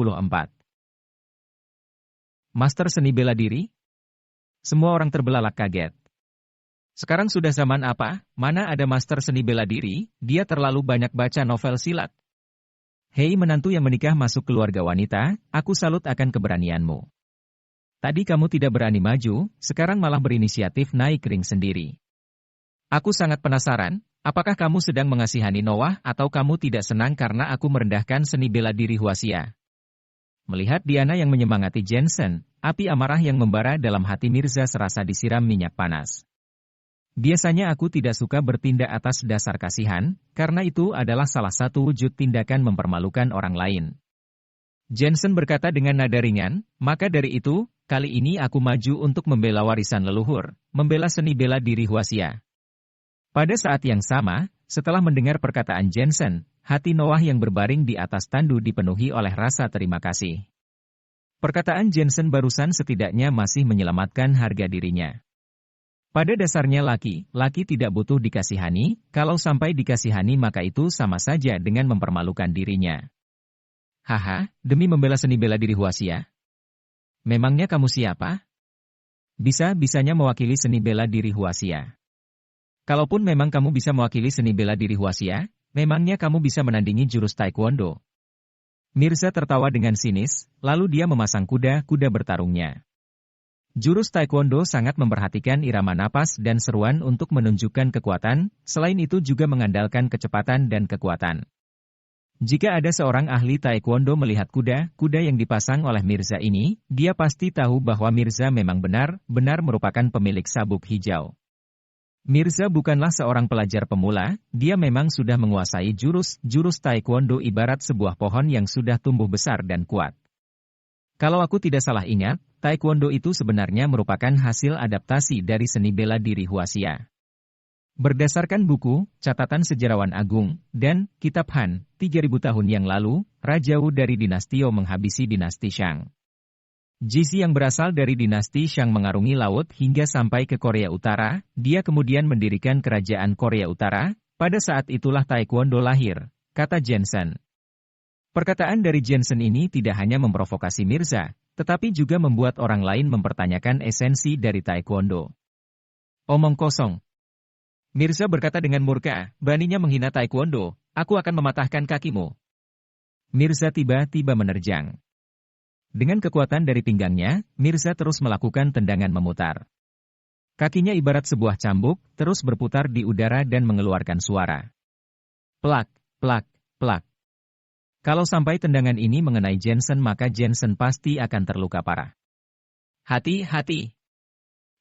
24. Master seni bela diri? Semua orang terbelalak kaget. Sekarang sudah zaman apa? Mana ada master seni bela diri? Dia terlalu banyak baca novel silat. Hei menantu yang menikah masuk keluarga wanita, aku salut akan keberanianmu. Tadi kamu tidak berani maju, sekarang malah berinisiatif naik ring sendiri. Aku sangat penasaran, apakah kamu sedang mengasihani Noah atau kamu tidak senang karena aku merendahkan seni bela diri Huaxia? Melihat Diana yang menyemangati Jensen, api amarah yang membara dalam hati Mirza serasa disiram minyak panas. Biasanya aku tidak suka bertindak atas dasar kasihan, karena itu adalah salah satu wujud tindakan mempermalukan orang lain. Jensen berkata dengan nada ringan, maka dari itu, kali ini aku maju untuk membela warisan leluhur, membela seni bela diri Huaxia. Pada saat yang sama, setelah mendengar perkataan Jensen, hati Noah yang berbaring di atas tandu dipenuhi oleh rasa terima kasih. Perkataan Jensen barusan setidaknya masih menyelamatkan harga dirinya. Pada dasarnya laki tidak butuh dikasihani, kalau sampai dikasihani maka itu sama saja dengan mempermalukan dirinya. Haha, demi membela seni bela diri Huaxia? Memangnya kamu siapa? Bisa-bisanya mewakili seni bela diri Huaxia. Kalaupun memang kamu bisa mewakili seni bela diri Huaxia, memangnya kamu bisa menandingi jurus taekwondo? Mirza tertawa dengan sinis, lalu dia memasang kuda bertarungnya. Jurus taekwondo sangat memperhatikan irama napas dan seruan untuk menunjukkan kekuatan, selain itu juga mengandalkan kecepatan dan kekuatan. Jika ada seorang ahli taekwondo melihat kuda yang dipasang oleh Mirza ini, dia pasti tahu bahwa Mirza memang benar-benar merupakan pemilik sabuk hijau. Mirza bukanlah seorang pelajar pemula, dia memang sudah menguasai jurus taekwondo ibarat sebuah pohon yang sudah tumbuh besar dan kuat. Kalau aku tidak salah ingat, taekwondo itu sebenarnya merupakan hasil adaptasi dari seni bela diri Huaxia. Berdasarkan buku, catatan sejarawan agung, dan kitab Han, 3000 tahun yang lalu, Raja Wu dari dinasti Zhou menghabisi dinasti Shang. Jisi yang berasal dari dinasti Shang mengarungi laut hingga sampai ke Korea Utara, dia kemudian mendirikan kerajaan Korea Utara, pada saat itulah taekwondo lahir, kata Jensen. Perkataan dari Jensen ini tidak hanya memprovokasi Mirza, tetapi juga membuat orang lain mempertanyakan esensi dari taekwondo. Omong kosong. Mirza berkata dengan murka, beraninya menghina taekwondo, aku akan mematahkan kakimu. Mirza tiba-tiba menerjang. Dengan kekuatan dari pinggangnya, Mirza terus melakukan tendangan memutar. Kakinya ibarat sebuah cambuk, terus berputar di udara dan mengeluarkan suara. Plak, plak, plak. Kalau sampai tendangan ini mengenai Jensen maka Jensen pasti akan terluka parah. Hati-hati.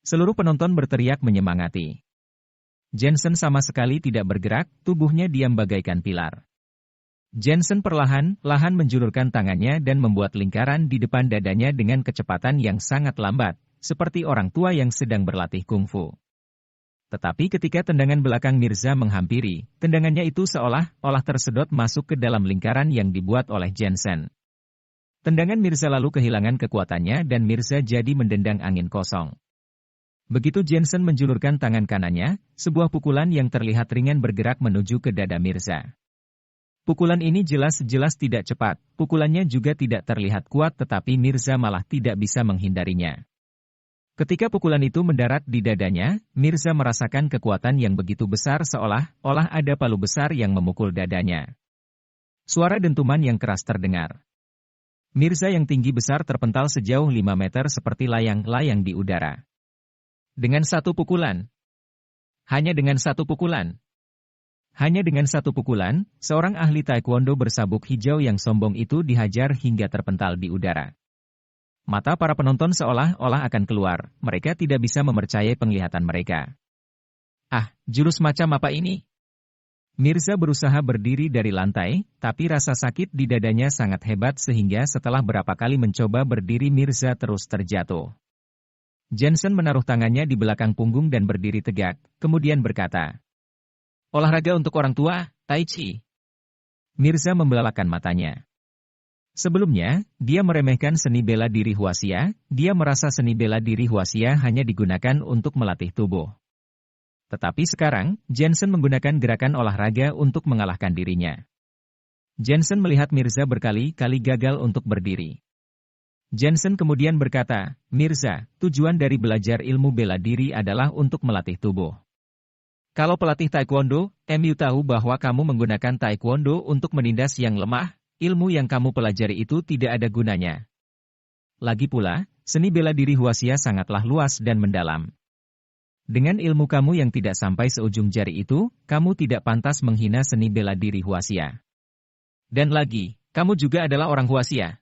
Seluruh penonton berteriak menyemangati. Jensen sama sekali tidak bergerak, tubuhnya diam bagaikan pilar. Jensen perlahan-lahan menjulurkan tangannya dan membuat lingkaran di depan dadanya dengan kecepatan yang sangat lambat, seperti orang tua yang sedang berlatih kungfu. Tetapi ketika tendangan belakang Mirza menghampiri, tendangannya itu seolah-olah tersedot masuk ke dalam lingkaran yang dibuat oleh Jensen. Tendangan Mirza lalu kehilangan kekuatannya dan Mirza jadi mendendang angin kosong. Begitu Jensen menjulurkan tangan kanannya, sebuah pukulan yang terlihat ringan bergerak menuju ke dada Mirza. Pukulan ini jelas-jelas tidak cepat, pukulannya juga tidak terlihat kuat tetapi Mirza malah tidak bisa menghindarinya. Ketika pukulan itu mendarat di dadanya, Mirza merasakan kekuatan yang begitu besar seolah-olah ada palu besar yang memukul dadanya. Suara dentuman yang keras terdengar. Mirza yang tinggi besar terpental sejauh 5 meter seperti layang-layang di udara. Dengan satu pukulan. Hanya dengan satu pukulan. Hanya dengan satu pukulan, seorang ahli taekwondo bersabuk hijau yang sombong itu dihajar hingga terpental di udara. Mata para penonton seolah-olah akan keluar, mereka tidak bisa mempercayai penglihatan mereka. Ah, jurus macam apa ini? Mirza berusaha berdiri dari lantai, tapi rasa sakit di dadanya sangat hebat sehingga setelah berapa kali mencoba berdiri Mirza terus terjatuh. Jensen menaruh tangannya di belakang punggung dan berdiri tegak, kemudian berkata, olahraga untuk orang tua, Tai Chi. Mirza membelalakan matanya. Sebelumnya, dia meremehkan seni bela diri Huaxia, dia merasa seni bela diri Huaxia hanya digunakan untuk melatih tubuh. Tetapi sekarang, Jensen menggunakan gerakan olahraga untuk mengalahkan dirinya. Jensen melihat Mirza berkali-kali gagal untuk berdiri. Jensen kemudian berkata, "Mirza, tujuan dari belajar ilmu bela diri adalah untuk melatih tubuh. Kalau pelatih taekwondo, MU tahu bahwa kamu menggunakan taekwondo untuk menindas yang lemah, ilmu yang kamu pelajari itu tidak ada gunanya. Lagi pula, seni bela diri Hwasya sangatlah luas dan mendalam. Dengan ilmu kamu yang tidak sampai seujung jari itu, kamu tidak pantas menghina seni bela diri Hwasya. Dan lagi, kamu juga adalah orang Hwasya."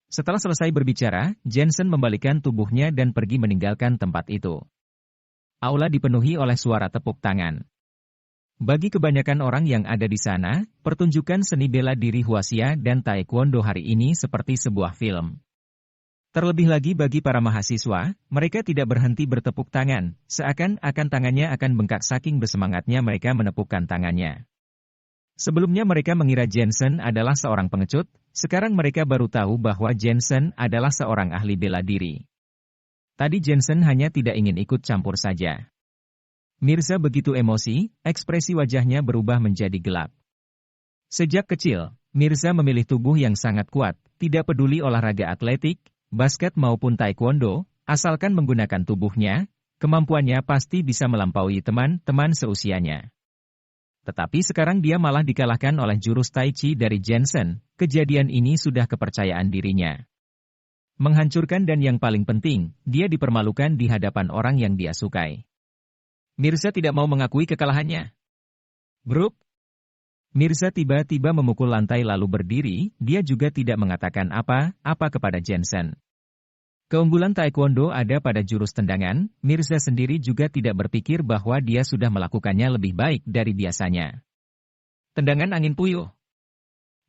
Setelah selesai berbicara, Jensen membalikkan tubuhnya dan pergi meninggalkan tempat itu. Aula dipenuhi oleh suara tepuk tangan. Bagi kebanyakan orang yang ada di sana, pertunjukan seni bela diri Hwasya dan Taekwondo hari ini seperti sebuah film. Terlebih lagi bagi para mahasiswa, mereka tidak berhenti bertepuk tangan, seakan-akan tangannya akan bengkak saking bersemangatnya mereka menepukkan tangannya. Sebelumnya mereka mengira Jensen adalah seorang pengecut, sekarang mereka baru tahu bahwa Jensen adalah seorang ahli bela diri. Tadi Jensen hanya tidak ingin ikut campur saja. Mirza begitu emosi, ekspresi wajahnya berubah menjadi gelap. Sejak kecil, Mirza memilih tubuh yang sangat kuat, tidak peduli olahraga atletik, basket maupun taekwondo, asalkan menggunakan tubuhnya, kemampuannya pasti bisa melampaui teman-teman seusianya. Tetapi sekarang dia malah dikalahkan oleh jurus Tai Chi dari Jensen, kejadian ini sudah kepercayaan dirinya. Menghancurkan dan yang paling penting, dia dipermalukan di hadapan orang yang dia sukai. Mirza tidak mau mengakui kekalahannya. Grup. Mirza tiba-tiba memukul lantai lalu berdiri, dia juga tidak mengatakan apa-apa kepada Jensen. Keunggulan taekwondo ada pada jurus tendangan, Mirza sendiri juga tidak berpikir bahwa dia sudah melakukannya lebih baik dari biasanya. Tendangan angin puyuh.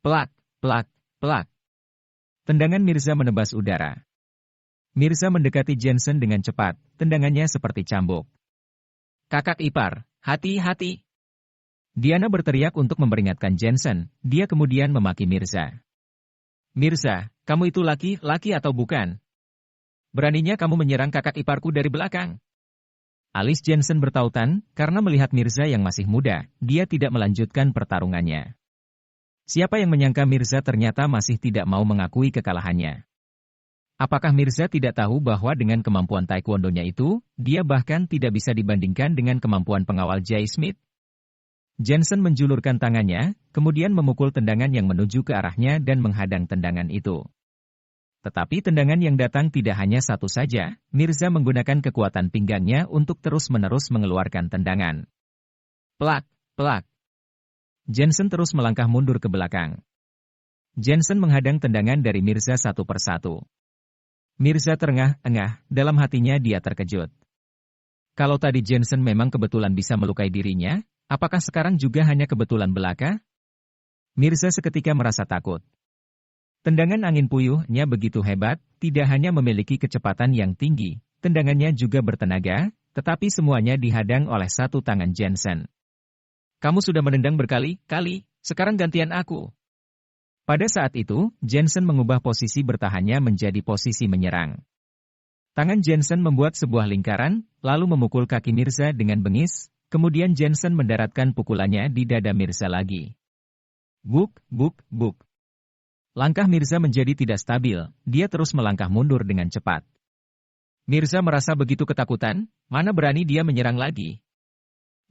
Pelak, pelak, pelak. Tendangan Mirza menebas udara. Mirza mendekati Jensen dengan cepat, tendangannya seperti cambuk. "Kakak ipar, hati-hati!" Diana berteriak untuk memperingatkan Jensen, dia kemudian memaki Mirza. "Mirza, kamu itu laki-laki atau bukan? Beraninya kamu menyerang kakak iparku dari belakang." Alis Jensen bertautan, karena melihat Mirza yang masih muda, dia tidak melanjutkan pertarungannya. Siapa yang menyangka Mirza ternyata masih tidak mau mengakui kekalahannya. Apakah Mirza tidak tahu bahwa dengan kemampuan taekwondonya itu, dia bahkan tidak bisa dibandingkan dengan kemampuan pengawal Jay Smith? Jensen menjulurkan tangannya, kemudian memukul tendangan yang menuju ke arahnya dan menghadang tendangan itu. Tetapi tendangan yang datang tidak hanya satu saja, Mirza menggunakan kekuatan pinggangnya untuk terus-menerus mengeluarkan tendangan. Pelak, pelak. Jensen terus melangkah mundur ke belakang. Jensen menghadang tendangan dari Mirza satu persatu. Mirza terengah-engah, dalam hatinya dia terkejut. Kalau tadi Jensen memang kebetulan bisa melukai dirinya, apakah sekarang juga hanya kebetulan belaka? Mirza seketika merasa takut. Tendangan angin puyuhnya begitu hebat, tidak hanya memiliki kecepatan yang tinggi, tendangannya juga bertenaga, tetapi semuanya dihadang oleh satu tangan Jensen. "Kamu sudah menendang berkali-kali, sekarang gantian aku." Pada saat itu, Jensen mengubah posisi bertahannya menjadi posisi menyerang. Tangan Jensen membuat sebuah lingkaran, lalu memukul kaki Mirza dengan bengis, kemudian Jensen mendaratkan pukulannya di dada Mirza lagi. Buk, buk, buk. Langkah Mirza menjadi tidak stabil, dia terus melangkah mundur dengan cepat. Mirza merasa begitu ketakutan, mana berani dia menyerang lagi.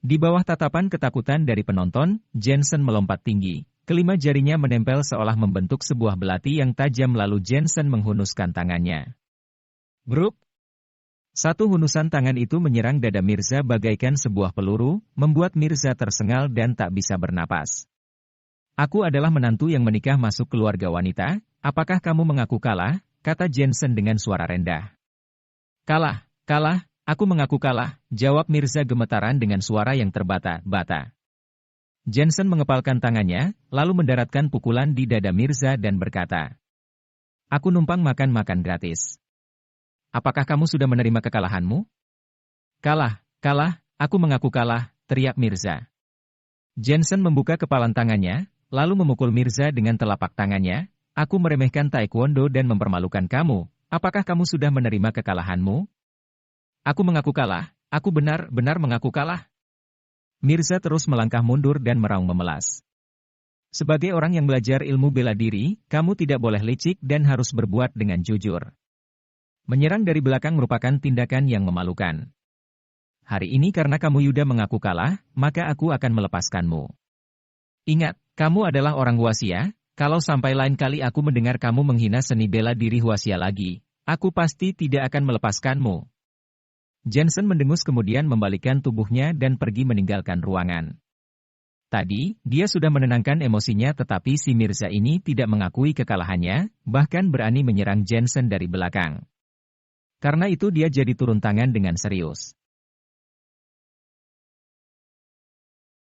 Di bawah tatapan ketakutan dari penonton, Jensen melompat tinggi, kelima jarinya menempel seolah membentuk sebuah belati yang tajam lalu Jensen menghunuskan tangannya. Grup. Satu hunusan tangan itu menyerang dada Mirza bagaikan sebuah peluru, membuat Mirza tersengal dan tak bisa bernapas. "Aku adalah menantu yang menikah masuk keluarga wanita, apakah kamu mengaku kalah?" kata Jensen dengan suara rendah. "Kalah, kalah, aku mengaku kalah," jawab Mirza gemetaran dengan suara yang terbata-bata. Jensen mengepalkan tangannya, lalu mendaratkan pukulan di dada Mirza dan berkata, "Aku numpang makan-makan gratis. Apakah kamu sudah menerima kekalahanmu?" "Kalah, kalah, aku mengaku kalah," teriak Mirza. Jensen membuka kepalan tangannya, lalu memukul Mirza dengan telapak tangannya. "Aku meremehkan taekwondo dan mempermalukan kamu. Apakah kamu sudah menerima kekalahanmu?" "Aku mengaku kalah, aku benar-benar mengaku kalah." Mirza terus melangkah mundur dan meraung memelas. Sebagai orang yang belajar ilmu bela diri, kamu tidak boleh licik dan harus berbuat dengan jujur. Menyerang dari belakang merupakan tindakan yang memalukan. Hari ini karena kamu Yuda mengaku kalah, maka aku akan melepaskanmu. Ingat, kamu adalah orang Huaxia, kalau sampai lain kali aku mendengar kamu menghina seni bela diri Huaxia lagi, aku pasti tidak akan melepaskanmu. Jensen mendengus kemudian membalikkan tubuhnya dan pergi meninggalkan ruangan. Tadi, dia sudah menenangkan emosinya tetapi si Mirza ini tidak mengakui kekalahannya, bahkan berani menyerang Jensen dari belakang. Karena itu dia jadi turun tangan dengan serius.